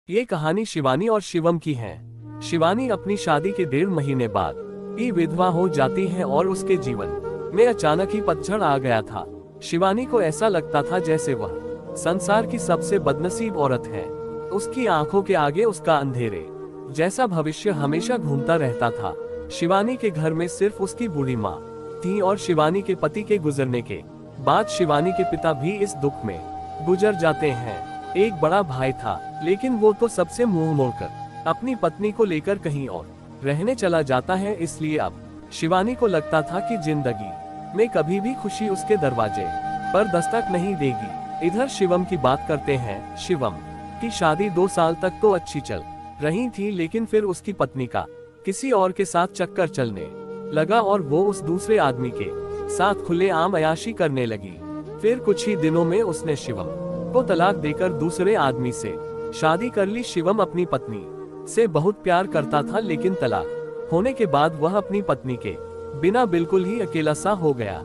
ये कहानी शिवानी और शिवम की है। शिवानी अपनी शादी के 1.5 महीने बाद ही विधवा हो जाती है और उसके जीवन में अचानक ही पतझड़ आ गया था। शिवानी को ऐसा लगता था जैसे वह संसार की सबसे बदनसीब औरत है। उसकी आंखों के आगे उसका अंधेरे जैसा भविष्य हमेशा घूमता रहता था। शिवानी के घर में सिर्फ उसकी बूढ़ी माँ थी और शिवानी के पति के गुजरने के बाद शिवानी के पिता भी इस दुख में गुजर जाते हैं। एक बड़ा भाई था, लेकिन वो तो सबसे मुंह मोड़कर अपनी पत्नी को लेकर कहीं और रहने चला जाता है। इसलिए अब शिवानी को लगता था कि जिंदगी में कभी भी खुशी उसके दरवाजे पर दस्तक नहीं देगी। इधर शिवम की बात करते हैं। शिवम की शादी 2 साल तक तो अच्छी चल रही थी, लेकिन फिर उसकी पत्नी का किसी और के साथ चक्कर चलने लगा और वो उस दूसरे आदमी के साथ खुलेआम अय्याशी करने लगी। फिर कुछ ही दिनों में उसने शिवम को तलाक देकर दूसरे आदमी से शादी कर ली। शिवम अपनी पत्नी से बहुत प्यार करता था, लेकिन तलाक होने के बाद वह अपनी पत्नी के बिना बिल्कुल ही अकेला सा हो गया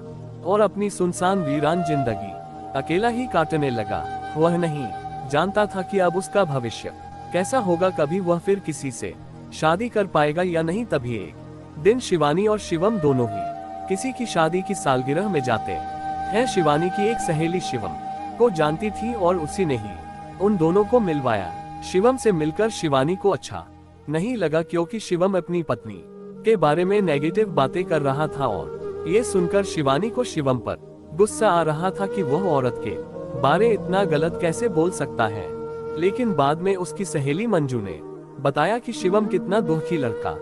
और अपनी सुनसान वीरान जिंदगी अकेला ही काटने लगा। वह नहीं जानता था कि अब उसका भविष्य कैसा होगा, कभी वह फिर किसी से शादी कर पाएगा या नहीं। तभी एक दिन शिवानी और शिवम दोनों ही किसी की शादी की सालगिरह में जाते हैं। शिवानी की एक सहेली शिवम को जानती थी और उसी ने ही उन दोनों को मिलवाया। शिवम से मिलकर शिवानी को अच्छा नहीं लगा, क्योंकि शिवम अपनी पत्नी के बारे में नेगेटिव बातें कर रहा था और ये सुनकर शिवानी को शिवम पर गुस्सा आ रहा था कि वह औरत के बारे इतना गलत कैसे बोल सकता है। लेकिन बाद में उसकी सहेली मंजू ने बताया कि शिवम कितना दुखी लड़का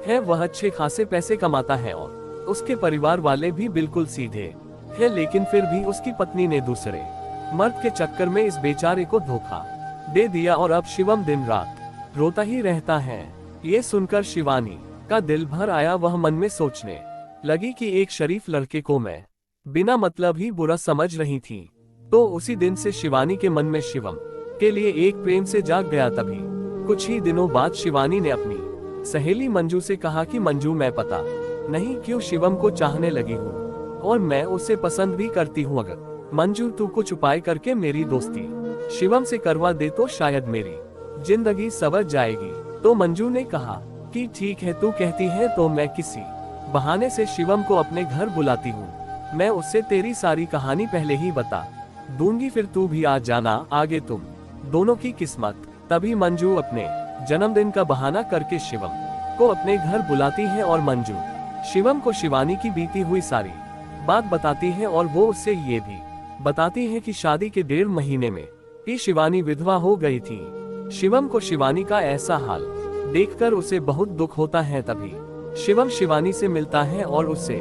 है। वह अच्छे खासे पैसे कमाता है और उसके परिवार वाले भी बिल्कुल सीधे है, लेकिन फिर भी उसकी पत्नी ने दूसरे मर्द के चक्कर में इस बेचारे को धोखा दे दिया और अब शिवम दिन रात रोता ही रहता है। ये सुनकर शिवानी का दिल भर आया। वह मन में सोचने लगी कि एक शरीफ लड़के को मैं बिना मतलब ही बुरा समझ रही थी। तो उसी दिन से शिवानी के मन में शिवम के लिए एक प्रेम से जाग गया। तभी कुछ ही दिनों बाद शिवानी ने अपनी सहेली मंजू से कहा कि मंजू, मैं पता नहीं क्यों शिवम को चाहने लगी हूँ और मैं उसे पसंद भी करती हूँ। अगर मंजू तू कुछ उपाय करके मेरी दोस्ती शिवम से करवा दे तो शायद मेरी जिंदगी संवर जाएगी। तो मंजू ने कहा कि ठीक है, तू कहती है तो मैं किसी बहाने से शिवम को अपने घर बुलाती हूँ। मैं उससे तेरी सारी कहानी पहले ही बता दूंगी, फिर तू भी आ जाना, आगे तुम दोनों की किस्मत। तभी मंजू अपने जन्मदिन का बहाना करके शिवम को अपने घर बुलाती है और मंजू शिवम को शिवानी की बीती हुई सारी बात बताती है और वो उससे ये भी बताती है कि शादी के 1.5 महीने में ही शिवानी विधवा हो गई थी। शिवम को शिवानी का ऐसा हाल देखकर उसे बहुत दुख होता है। तभी शिवम शिवानी से मिलता है और उसे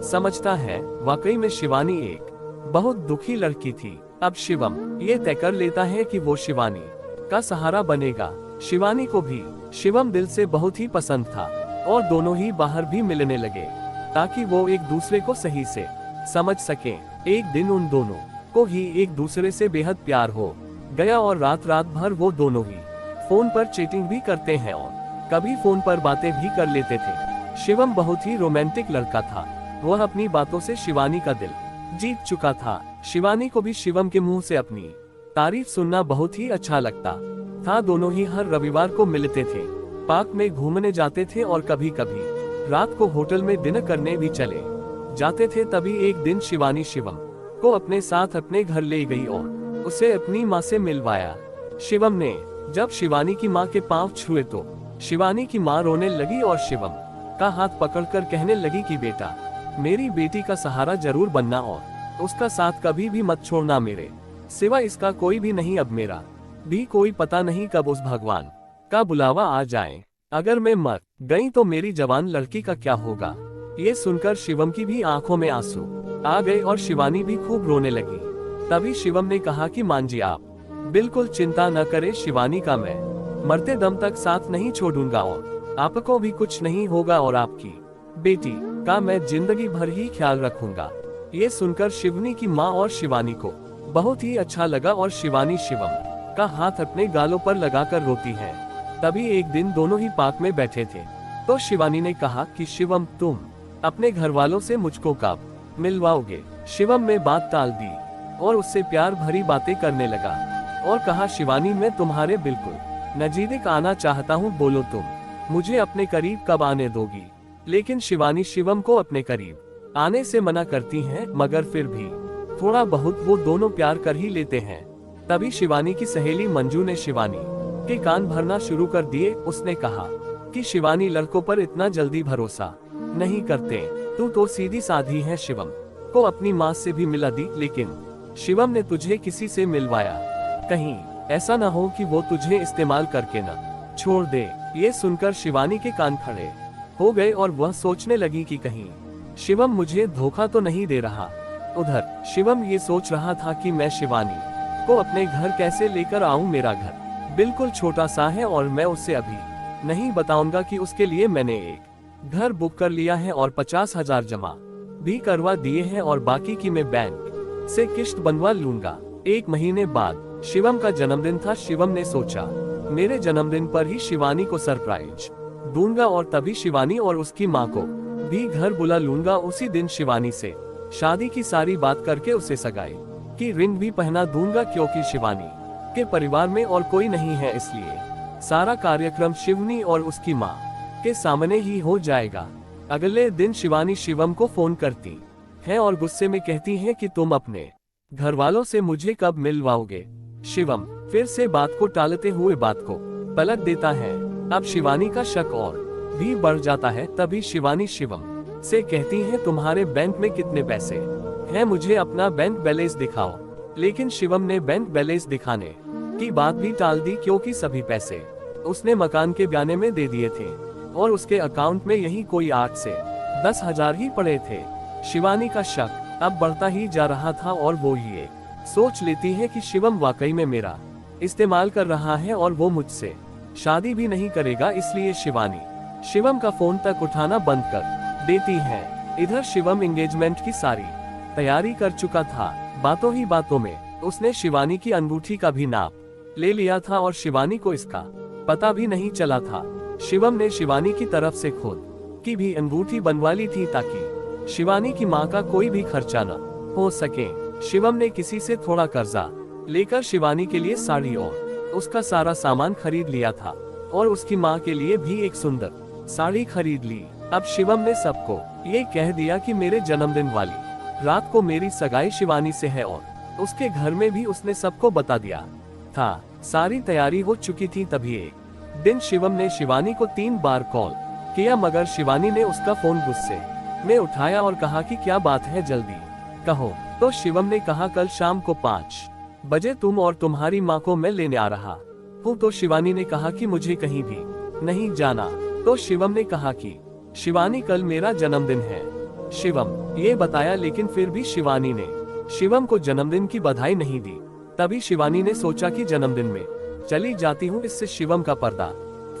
समझता है वाकई में शिवानी एक बहुत दुखी लड़की थी। अब शिवम ये तय कर लेता है कि वो शिवानी का सहारा बनेगा। शिवानी को भी शिवम दिल से बहुत ही पसंद था और दोनों ही बाहर भी मिलने लगे ताकि वो एक दूसरे को सही से समझ सकें। एक दिन उन दोनों को ही एक दूसरे से बेहद प्यार हो गया और रात भर वो दोनों ही फोन पर चैटिंग भी करते हैं और कभी फोन पर बातें भी कर लेते थे। शिवम बहुत ही रोमांटिक लड़का था। वह अपनी बातों से शिवानी का दिल जीत चुका था। शिवानी को भी शिवम के मुंह से अपनी तारीफ सुनना बहुत ही अच्छा लगता था। दोनों ही हर रविवार को मिलते थे, पार्क में घूमने जाते थे और कभी कभी रात को होटल में डिनर करने भी चले जाते थे। तभी एक दिन शिवानी शिवम को अपने साथ अपने घर ले गई और उसे अपनी माँ से मिलवाया। शिवम ने जब शिवानी की माँ के पांव छुए तो शिवानी की माँ रोने लगी और शिवम का हाथ पकड़कर कहने लगी कि बेटा, मेरी बेटी का सहारा जरूर बनना और उसका साथ कभी भी मत छोड़ना। मेरे सिवा इसका कोई भी नहीं। अब मेरा भी कोई पता नहीं कब उस भगवान का बुलावा आ जाए। अगर मैं मर गई तो मेरी जवान लड़की का क्या होगा। ये सुनकर शिवम की भी आंखों में आंसू आ गए और शिवानी भी खूब रोने लगी। तभी शिवम ने कहा कि मान जी, आप बिल्कुल चिंता न करें, शिवानी का मैं मरते दम तक साथ नहीं छोड़ूंगा और आपको भी कुछ नहीं होगा और आपकी बेटी का मैं जिंदगी भर ही ख्याल रखूंगा। ये सुनकर शिवनी की माँ और शिवानी को बहुत ही अच्छा लगा और शिवानी शिवम का हाथ अपने गालों पर लगाकर रोती है। तभी एक दिन दोनों ही पार्क में बैठे थे तो शिवानी ने कहा कि शिवम, तुम अपने घर वालों से मुझको कब मिलवाओगे। शिवम ने बात टाल दी और उससे प्यार भरी बातें करने लगा और कहा, शिवानी, मैं तुम्हारे बिल्कुल नजीक आना चाहता हूँ, बोलो तुम मुझे अपने करीब कब आने दोगी। लेकिन शिवानी शिवम को अपने करीब आने से मना करती हैं, मगर फिर भी थोड़ा बहुत वो दोनों प्यार कर ही लेते हैं। तभी शिवानी की सहेली मंजू ने शिवानी के कान भरना शुरू कर दिए। उसने कहा कि शिवानी लड़कों पर इतना जल्दी भरोसा नहीं करते, तू तो सीधी साधी है। शिवम को अपनी माँ से भी मिला दी, लेकिन शिवम ने तुझे किसी से मिलवाया, कहीं ऐसा ना हो कि वो तुझे इस्तेमाल करके न छोड़ दे। ये सुनकर शिवानी के कान खड़े हो गए और वह सोचने लगी कि कहीं शिवम मुझे धोखा तो नहीं दे रहा। उधर शिवम ये सोच रहा था कि मैं शिवानी को अपने घर कैसे लेकर आऊं। मेरा घर बिल्कुल छोटा सा है और मैं उससे अभी नहीं बताऊंगा कि उसके लिए मैंने एक घर बुक कर लिया है और 50,000 जमा भी करवा दिए हैं और बाकी की मैं बैंक से किश्त बनवा लूंगा। 1 महीने बाद शिवम का जन्मदिन था। शिवम ने सोचा मेरे जन्मदिन पर ही शिवानी को सरप्राइज दूंगा और तभी शिवानी और उसकी माँ को भी घर बुला लूंगा। उसी दिन शिवानी से शादी की सारी बात करके उसे सगाई की रिंग भी पहना दूंगा, क्योंकि शिवानी के परिवार में और कोई नहीं है, इसलिए सारा कार्यक्रम शिवनी और उसकी माँ के सामने ही हो जाएगा। अगले दिन शिवानी शिवम को फोन करती है और गुस्से में कहती है कि तुम अपने घर वालों से मुझे कब मिलवाओगे। शिवम फिर से बात को टालते हुए बात को पलट देता है। अब शिवानी का शक और भी बढ़ जाता है। तभी शिवानी शिवम से कहती है तुम्हारे बैंक में कितने पैसे हैं, मुझे अपना बैंक बैलेंस दिखाओ। लेकिन शिवम ने बैंक बैलेंस दिखाने की बात भी टाल दी, क्योंकि सभी पैसे उसने मकान के बयाने में दे दिए थे और उसके अकाउंट में यही कोई 8 से 10,000 ही पड़े थे। शिवानी का शक अब बढ़ता ही जा रहा था और वो ये सोच लेती है कि शिवम वाकई में मेरा इस्तेमाल कर रहा है और वो मुझसे शादी भी नहीं करेगा। इसलिए शिवानी शिवम का फोन तक उठाना बंद कर देती है। इधर शिवम एंगेजमेंट की सारी तैयारी कर चुका था। बातों ही बातों में उसने शिवानी की अंगूठी का भी नाप ले लिया था और शिवानी को इसका पता भी नहीं चला था। शिवम ने शिवानी की तरफ से खुद की भी अंगूठी बनवा ली थी ताकि शिवानी की माँ का कोई भी खर्चा न हो सके। शिवम ने किसी से थोड़ा कर्जा लेकर शिवानी के लिए साड़ी और उसका सारा सामान खरीद लिया था और उसकी माँ के लिए भी एक सुंदर साड़ी खरीद ली। अब शिवम ने सबको ये कह दिया कि मेरे जन्मदिन वाली रात को मेरी सगाई शिवानी से है और उसके घर में भी उसने सबको बता दिया था। सारी तैयारी हो चुकी थी। तभी एक दिन शिवम ने शिवानी को 3 बार कॉल किया, मगर शिवानी ने उसका फोन गुस्से में उठाया और कहा कि क्या बात है, जल्दी कहो। तो शिवम ने कहा कल शाम को 5 बजे तुम और तुम्हारी माँ को मैं लेने आ रहा हूँ। तो शिवानी ने कहा कि मुझे कहीं भी नहीं जाना। तो शिवम ने कहा कि शिवानी कल मेरा जन्मदिन है। शिवम ये बताया, लेकिन फिर भी शिवानी ने शिवम को जन्मदिन की बधाई नहीं दी। तभी शिवानी ने सोचा कि जन्मदिन में चली जाती हूँ, इससे शिवम का पर्दा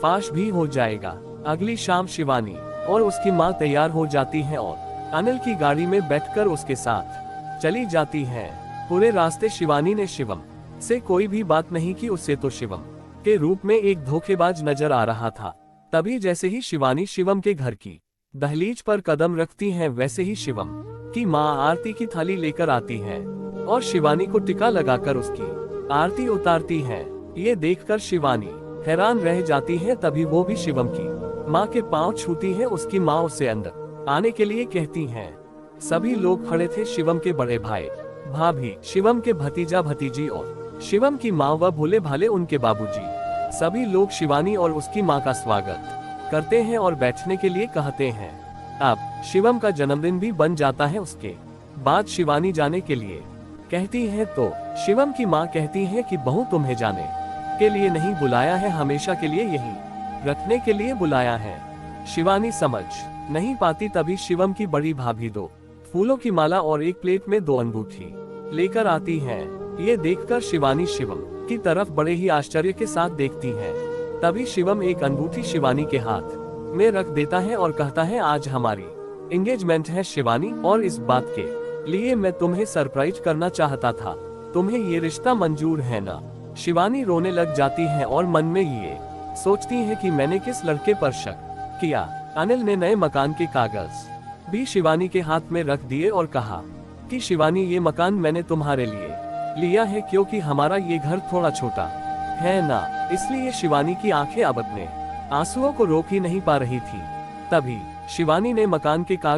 फाश भी हो जाएगा। अगली शाम शिवानी और उसकी माँ तैयार हो जाती हैं और अनिल की गाड़ी में बैठकर उसके साथ चली जाती हैं। पूरे रास्ते शिवानी ने शिवम से कोई भी बात नहीं की। उससे तो शिवम के रूप में एक धोखेबाज नजर आ रहा था। तभी जैसे ही शिवानी शिवम के घर की दहलीज पर कदम रखती है, वैसे ही शिवम की माँ आरती की थाली लेकर आती है और शिवानी को टिका लगाकर उसकी आरती उतारती है। ये देखकर शिवानी हैरान रह जाती है। तभी वो भी शिवम की माँ के पांव छूती है। उसकी माँ उसे अंदर आने के लिए कहती हैं। सभी लोग खड़े थे, शिवम के बड़े भाई भाभी, शिवम के भतीजा भतीजी और शिवम की माँ व भोले भाले उनके बाबूजी। सभी लोग शिवानी और उसकी माँ का स्वागत करते हैं और बैठने के लिए कहते हैं। अब शिवम का जन्मदिन भी बन जाता है। उसके बाद शिवानी जाने के लिए कहती है तो शिवम की माँ कहती है कि बहू तुम्हें जाने के लिए नहीं बुलाया है, हमेशा के लिए यही रखने के लिए बुलाया है। शिवानी समझ नहीं पाती। तभी शिवम की बड़ी भाभी 2 फूलों की माला और एक प्लेट में 2 अंगूठी लेकर आती है। ये देखकर शिवानी शिवम की तरफ बड़े ही आश्चर्य के साथ देखती है। तभी शिवम एक अंगूठी शिवानी के हाथ में रख देता है और कहता है आज हमारी एंगेजमेंट है शिवानी, और इस बात के लिए मैं तुम्हें सरप्राइज करना चाहता था। तुम्हें ये रिश्ता मंजूर है ना? शिवानी रोने लग जाती है और मन में ये सोचती है कि मैंने किस लड़के पर शक किया। अनिल ने नए मकान के कागज भी शिवानी के हाथ में रख दिए और कहा कि शिवानी ये मकान मैंने तुम्हारे लिए लिया है, क्योंकि हमारा ये घर थोड़ा छोटा है ना। इसलिए शिवानी की आंखें अब अपने आंसुओं को रोक ही नहीं पा रही थी। तभी शिवानी ने मकान के कागज